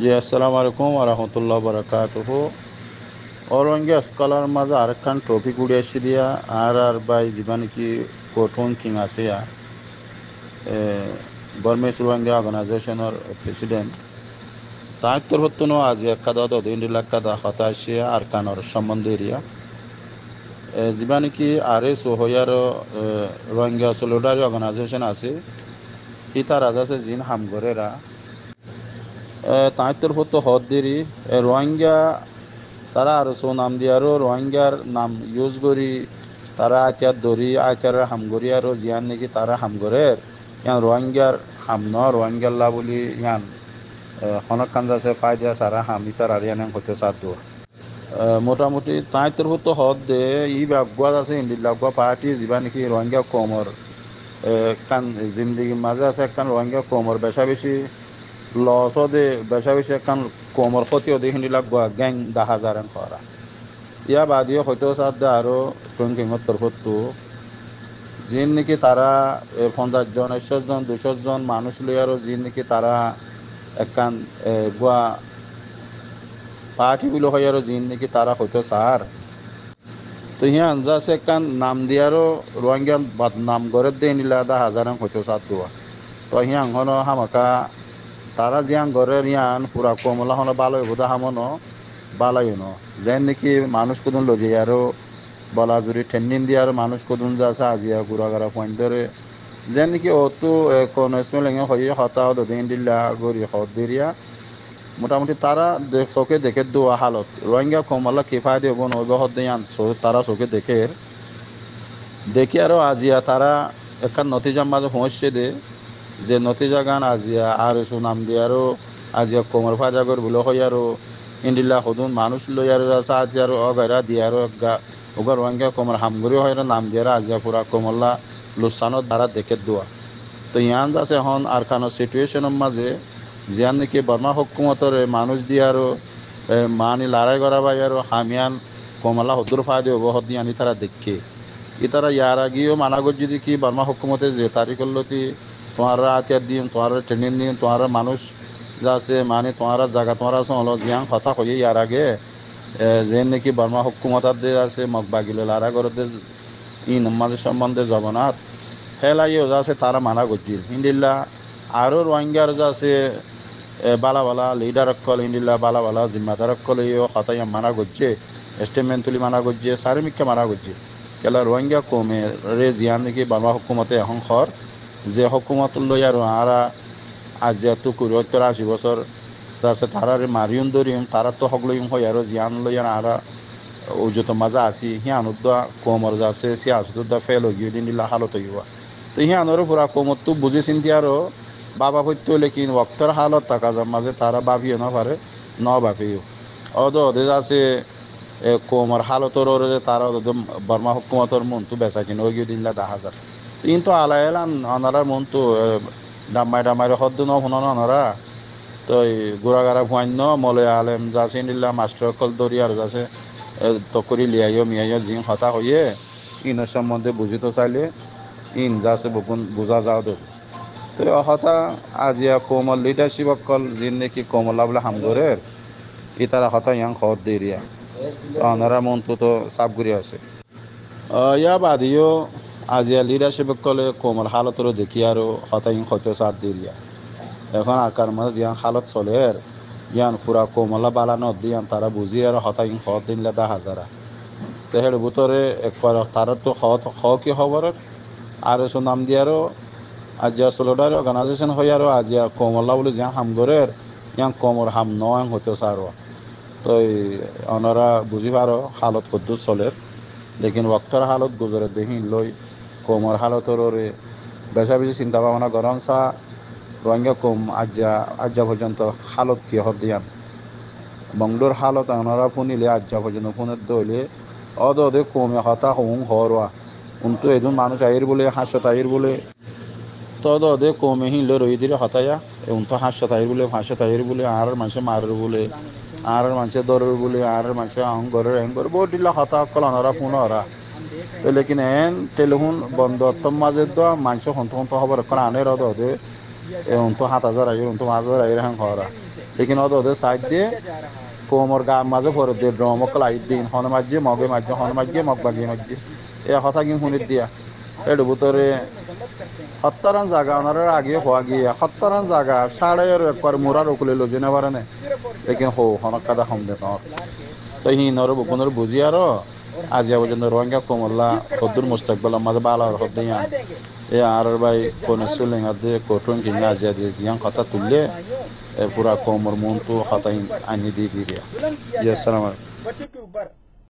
জি আসসালামু আলাইকুম ওয়া রাহমাতুল্লাহি ওয়া বারাকাতুহু। অরঙ্গে স্কলার মাঝে আরেকখান টপিক উড়ে এসে দিয়া আর বাই জীবানিকি কোটন কিং আছে বর্মেস রোহিঙ্গা অর্গানাইজেশনের প্রেসিডেন্ট তাইতর হত্তনো আজ একাদা দিন লাক্কাদা হতাশে আর কানর সম্বন্ধে এরিয়া জীবানিকি আরে সোহয়ার রোহিঙ্গা সোলিডারি অর্গানাইজেশন আছে হিতা রাজাসে জিন হামগরেরা তাইতর হতো হদ দেরি রোহিঙ্গা তারা আর সো নাম দিয়ারও রোহিঙ্গার নাম ইউজ করি তারা আইতিয়ার দরি আইতিয়ার হামগরি আর জিয়ান নাকি তারা হামগরের ইয়ান রোহিঙ্গার হাম ন রোহিঙ্গাল্লা বলি ইয়ান হনক কান্দাসে ফায়দা সারা হাম ইতার আর ইয়ান হইতে সাধ্য মোটামুটি তাইতর হতো হদ দে ই বাগুয়া আছে ইন্দি লাগুয়া পার্টি যিবা নাকি রোহিঙ্গা কমর কান জিন্দিগির মাঝে আছে একখান রোহিঙ্গা কমর বেশা বেশি লস দে বেশা বেশি একখান কমর ক্ষতিও দে হিন্দি লাগুয়া গ্যাং 10,000 করা ইয়া বাদিও হয়তো সাথে আরো টঙ্কিংত তরফতো যিন নাকি তারা 50 জন 100 জন 200 জন মানুষ লই আরো যিন নাকি তারা একখান গুয়া পার্টি গুলো হয় আরো যিন নাকি তারা হয়তো সার তো হিয়া আনজাসে একখান নাম দিয়ারও রোহিঙ্গা নাম গড়ে দিয়ে নিলা 10,000 হয়তো সাত দোয়া তো হিয়া হন হামাকা তারা জিয়ান গড়ের ইয়ান পুরা কমলা হন বালয় বোধা হামনো বালাইন যেন নাকি মানুষ কুদুন লজে আরো বলাজুরি ট্রেনিং দিয়ে আর মানুষ কদুন যাচ্ছে আজিয়া গুড়াগাড়া পয়েন্ট ধরে যেন নাকি অতো কোন স্মেলিং হয়ে হতাও দিন দিল্লা গড়ি হত দিরিয়া মোটামুটি তারা চোখে দেখে দোয়া হালত রোহিঙ্গা কমাল্লা কিফায় দেব নইব হদ দিয়ান তারা চোখে দেখে দেখি আরো আজিয়া তারা একখান নতিজার মাঝে পৌঁছে দে যে নতিজা গান আজিয়া আর এসু নাম দিয়ে আরো আজিয়া কোমর ফাজাগর বলে হই আরো ইন্ডিল্লা হদুন মানুষ লই আরো যাচ্ছে আজি আরো অগাইরা দিয়ে আরো ওগার রোহিঙ্গা কোমর হামগুড়ি হয় নাম দিয়ে আজিয়া পুরা কোমল্লা লুসানোর দ্বারা দেখে দোয়া তো ইয়ান যাচ্ছে এখন আর কানো সিচুয়েশনের মাঝে জিয়ান নাকি বর্মা হুকুমতর মানুষ দিয়ে আরো মানি লড়াই করা ভাই আরো হামিয়ান কোমল্লা হদুর ফায়দে হব দিয়ানি তারা দেখে ইতারা ইয়ার আগেও মানা করছি যদি কি বর্মা হুকুমতে যে তারিখ লতি তোমার আতিয়ার দিন তোমার ট্রেনিং দিন তোমার মানুষ যা আছে মানে তোমার জায়গা তোমার আছে হলো জিয়াং কথা কই ইয়ার আগে যে নাকি বর্মা হুকুমতার দে আছে মগবাগিল লারা করে দে ই নমাজের সম্বন্ধে জগন্নাথ হেলাইও যা আছে তারা মানা করছিল ইন্দিল্লা আরও রোহিঙ্গার যা আছে বালা বালা লিডার অকল ইন্দিল্লা বালা বালা জিম্মাদার অকল এই হতাই মানা করছে স্টেটমেন্ট তুলি মানা করছে সারিমিককে মানা করছে কেলা রোহিঙ্গা কমে রে জিয়ান নাকি বার্মা হুকুমতে এখন খর যে হুকুমত লই আর আরা আজ যেহেতু 70-80 বছর তাছে তারা মারিউন দরিউম তারা তো হগলইম হয় আর জিয়ান লই আর আরা ওজত মাজা আছি হিয়ানুদ্দা কোমর যাচ্ছে সে আসুদ্দা ফেল হইয়া দিন দিলা হালত হইয়া তো হিয়ানোর পুরা কোমর তো বুঝে চিন্তি আরো বাবা হইতে হলে কি ওক্তর হালত টাকা মাঝে তারা ভাবিও না পারে ন ভাবিও অদ ওদে আছে কোমর হালতর ওরে তারা বর্মা হুকুমতর মন তো বেচা কিনে ওই দিল্লা 10,000 কিন্তু আলাইলান অনারার মন তো ডামাই ডামাই হদ্দ ন শুনো অনারা তো গোড়াগাড়া ভুয়ান্য মলে আলেম যাছে নিল্লা মাস্টার কল দরি আর যাছে তকরি লিয়াইও মিয়াইও জিং হতা হইয়ে ইনের সম্বন্ধে বুঝিতে চাইলে ইন যাছে বকুন বুঝা যাও দেব তো হতা আজিয়া কোমল লিডারশিপ অকল জিন নাকি কোমলা বলে হামগরের ই তারা হতা ইয়াং খত দেরিয়া তো আনারা মন তো সাফ করে আছে ইয়া বাদিও আজিয়া লিডারশিপ কলে কোমল হালতরও দেখি আরো হতা ইং হয়তো সাথ দেরিয়া এখন আকার মাঝে জিয়ান হালত চলে ইয়ান পুরা কোমলা বালানো দিয়ান তারা বুঝি আর হতা ইং হত দিনলে 10,000 তো হেড ভিতরে একবার তারা তো হ কি খবর আর এসব নাম দিয়ারও আজিয়া সোলোডার অর্গানাইজেশন হয়ে আরো আজিয়া কোমলা বলে জিয়া হামগরের ইয়াং কোমর হাম নয় হতে সারো তো ওনারা বুঝি পারো হালত কদ্দুর চলের লেকিন ওক্তর হালত গুজরে দেখি লই কোমর হালতর ওরে বেশা বেশি চিন্তা ভাবনা গরম চা রোহিঙ্গা কম আজ্জা পর্যন্ত হালত কি হত দিয়ান বংলোর হালত ওনারা ফুনিলে আজ্জা পর্যন্ত ফোনের দইলে অদে কমে হতা হুং হরওয়া কিন্তু এদিন মানুষ আইর বলে হাস্য তাইর বলে তদে কমে হিলে রই দিলে হতায়া এবং তো হাস্য তাইর বলে আর মানুষে মারের বলে আর মানুষে দরের বলে আর মানুষে আহং করে বহুত দিলা হতা অকল অনরা ফোন হরা তো লেকিন এন টেলিফোন বন্ধ মাঝে দ মানুষ হন্ত হন্ত হবার এখন আনে রদে এখন তো 7,000 আইর তো 5,000 আইর হ্যাঁ হরা লেকিন ওদের সাইড দিয়ে কোমর গা মাঝে পরে দিয়ে ড্রমকল আই দিন হন মাঝে মগে মাঝে হন মাঝে মগ বাগিয়ে মাঝে এ কথা কি শুনি দিয়া এর ভিতরে সত্তরান জায়গা ওনার আগে হওয়া গিয়া সত্তরান জায়গা সাড়ে একবার মোরার ওকুলে লজে না পারে না লেকিন হো হনক কাদা হম দে নর তো হি নর বুকুনর বুঝি আরো আজিয়া পর্যন্ত রোহিঙ্গা কমল্লা হদ্দুর মুস্তাকবাল মাঝে বালা হদ্দিয়ান এ আর ভাই কোনে সুলিং আদে কোটন কিনা আজিয়া দিয়ে দিয়ান কথা তুললে পুরা কোমর মন তো কথা আনি দিয়ে দিয়া জি আসসালামু আলাইকুম